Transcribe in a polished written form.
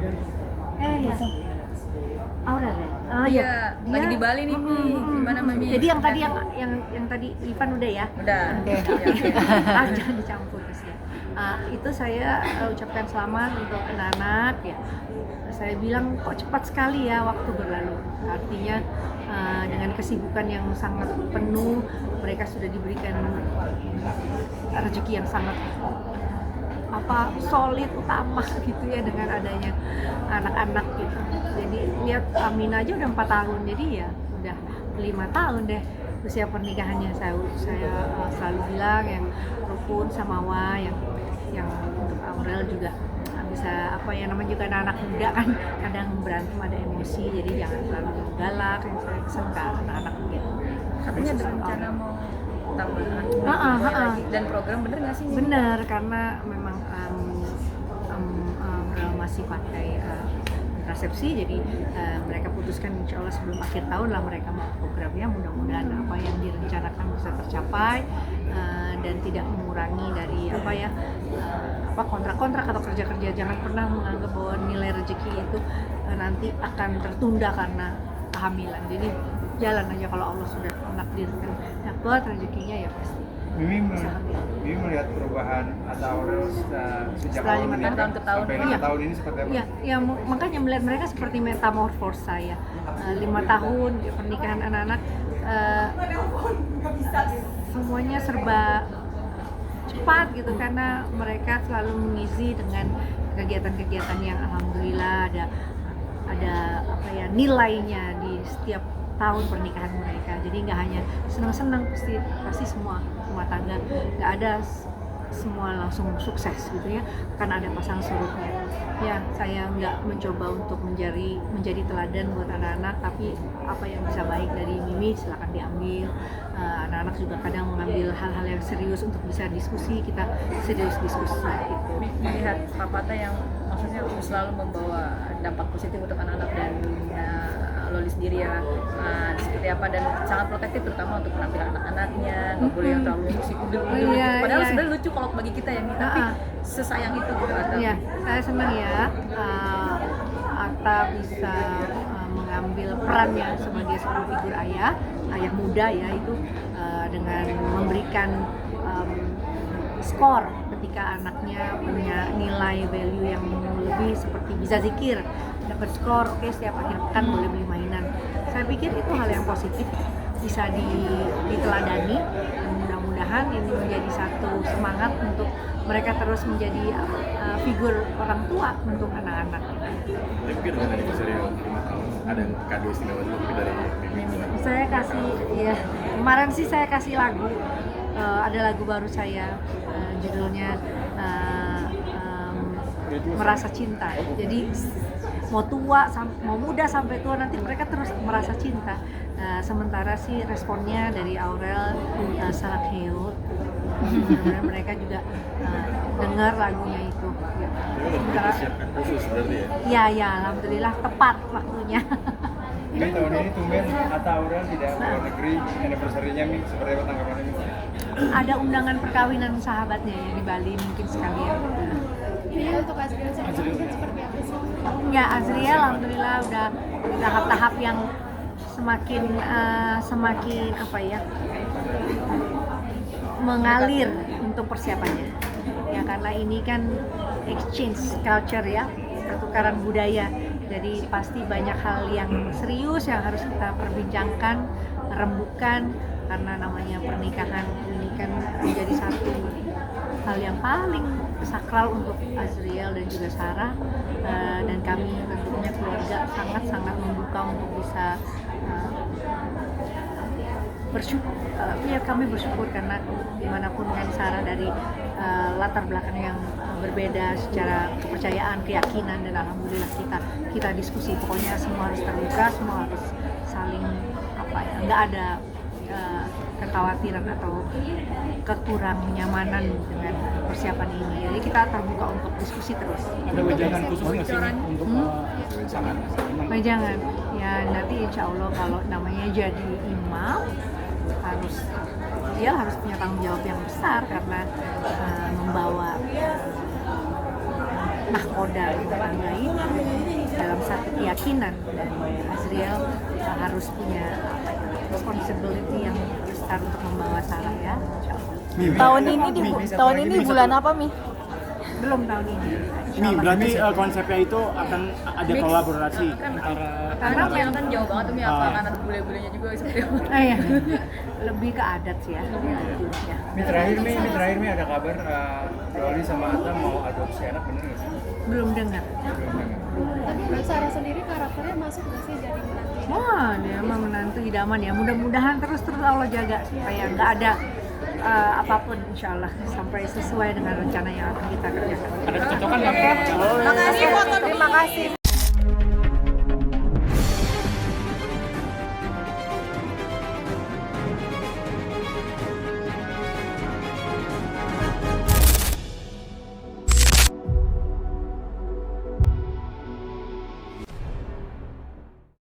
Ya. Aurel ya? Oh iya, lagi di Bali nih. Gimana Mami? Jadi yang tadi Ivan udah ya? Udah. Jangan dicampur ya. Itu saya ucapkan selamat untuk anak-anak ya. Saya bilang kok cepat sekali ya waktu berlalu. Artinya dengan kesibukan yang sangat penuh, mereka sudah diberikan rezeki yang sangat solid, utama gitu ya dengan adanya anak-anak gitu. Jadi lihat Amin aja udah 4 tahun, jadi ya udah 5 tahun deh usia pernikahannya. Saya selalu bilang yang rukun samawa, yang untuk Aurel juga bisa namanya juga anak muda kan kadang berantem ada emosi, jadi jangan terlalu galak. Yang saya pesan ke anak-anak gitu. Katanya ada rencana mau tambahan lagi dan program, bener nggak sih? Bener, karena memang masih pakai kontrasepsi, jadi mereka putuskan insya Allah sebelum akhir tahun lah mereka mau programnya. Mudah-mudahan apa yang direncanakan bisa tercapai dan tidak mengurangi dari kontrak-kontrak atau kerja-kerja. Jangan pernah menganggap bahwa nilai rezeki itu nanti akan tertunda karena kehamilan. Jadi jalan aja, kalau Allah sudah menakdirkan dapat rezekinya ya pasti. Mimi melihat perubahan Aurel sejak Setelah 5 tahun ke tahun sampai 5 tahun ini seperti apa? Ya, makanya melihat mereka seperti metamorfosa ya. 5 tahun pernikahan anak-anak, semuanya serba cepat gitu, karena mereka selalu mengisi dengan kegiatan-kegiatan yang alhamdulillah ada nilainya di setiap tahun pernikahan mereka. Jadi nggak hanya senang-senang, pasti semua rumah tangga, nggak ada semua langsung sukses gitu ya, karena ada pasang surutnya. Ya, saya nggak mencoba untuk menjadi teladan buat anak-anak, tapi apa yang bisa baik dari Mimi silakan diambil. Anak-anak juga kadang mengambil hal-hal yang serius untuk bisa diskusi, kita serius diskusi gitu. Melihat Papata yang maksudnya selalu membawa dampak positif untuk anak-anak dan Loli sendiri ya, seperti apa, dan sangat protektif terutama untuk penampilan anak-anaknya, nggak boleh yang terlalu musik padahal sebenarnya lucu kalau bagi kita yang tapi sesayang itu gitu Atta. Iya, saya senang ya Atta bisa mengambil perannya sebagai seorang figur ayah muda ya, itu dengan memberikan skor ketika anaknya punya nilai value yang lebih, seperti bisa zikir, dapat skor, oke, setiap akhir pekan boleh beli mainan. Saya pikir itu hal yang positif, bisa diteladani, dan mudah-mudahan ini menjadi satu semangat untuk mereka terus menjadi figur orang tua untuk anak-anak. Saya pikir dengan anniversary 5 tahun ada kado istimewa juga dari Mimi. Saya kasih, ya kemarin sih saya kasih lagu, ada lagu baru saya, judulnya Merasa Cinta. Jadi mau tua, mau muda sampai tua, nanti mereka terus merasa cinta. Sementara sih responnya dari Aurel sangat heut. Mudah-mudahan mereka juga dengar lagunya itu. Sementara Khusus berarti ya? Ya, alhamdulillah tepat waktunya. Ini tahun ini tumben Aurel tidak keluar negeri, anniversary-nya Mi, seperti apa tanggapannya Mi? Ada undangan perkawinan sahabatnya ya di Bali, mungkin sekalian. Ini untuk Azriel sendiri seperti apa sih? Ya, Azriel alhamdulillah udah di tahap-tahap yang semakin mengalir untuk persiapannya. Ya, karena ini kan exchange culture ya, pertukaran budaya. Jadi pasti banyak hal yang serius yang harus kita perbincangkan, rembukan, karena namanya pernikahan ini kan menjadi satu hal yang paling sakral untuk Azriel dan juga Sarah, dan kami tentunya keluarga sangat-sangat membuka untuk bisa bersyukur. Kami bersyukur karena dimanapun kan Sarah dari latar belakang yang berbeda secara kepercayaan, keyakinan, dan alhamdulillah kita diskusi. Pokoknya semua harus terbuka, semua harus saling nggak ada kekhawatiran atau kekurang nyamanan dengan persiapan ini. Jadi kita terbuka untuk diskusi terus. Ada wejangan khusus nggak sih untuk pasangan? Wejangan ya, nanti insya Allah kalau namanya jadi imam dia harus punya tanggung jawab yang besar, karena membawa mahkota nakoda rumah tangga ini dalam satu keyakinan, dan Azriel harus punya responsibility yang besar untuk membawa Sarah ya, insya Allah. Tahun ini bulan apa, Mi? Belum tahun ini. Ini berarti konsepnya itu akan ada Mix. kolaborasi Kan antara karena yang kan jauh banget tuh Mi, apa kan ada bule-bulenya juga seperti apa. Iya. Lebih ke adat sih ya. Ya. Mi terakhir Mi ada kabar Loli sama Atta mau adopsi anak, bener nggak sih? Belum dengar. Belum dengar. Tapi untuk Sarah sendiri karakternya masuk nggak sih jadi menantu? Wah, dia mah menantu idaman ya. Mudah-mudahan terus Allah jaga supaya nggak ada apapun, insya Allah sampai sesuai dengan rencana yang akan kita kerjakan. ada kecocokan nggak? Makasih, terima kasih.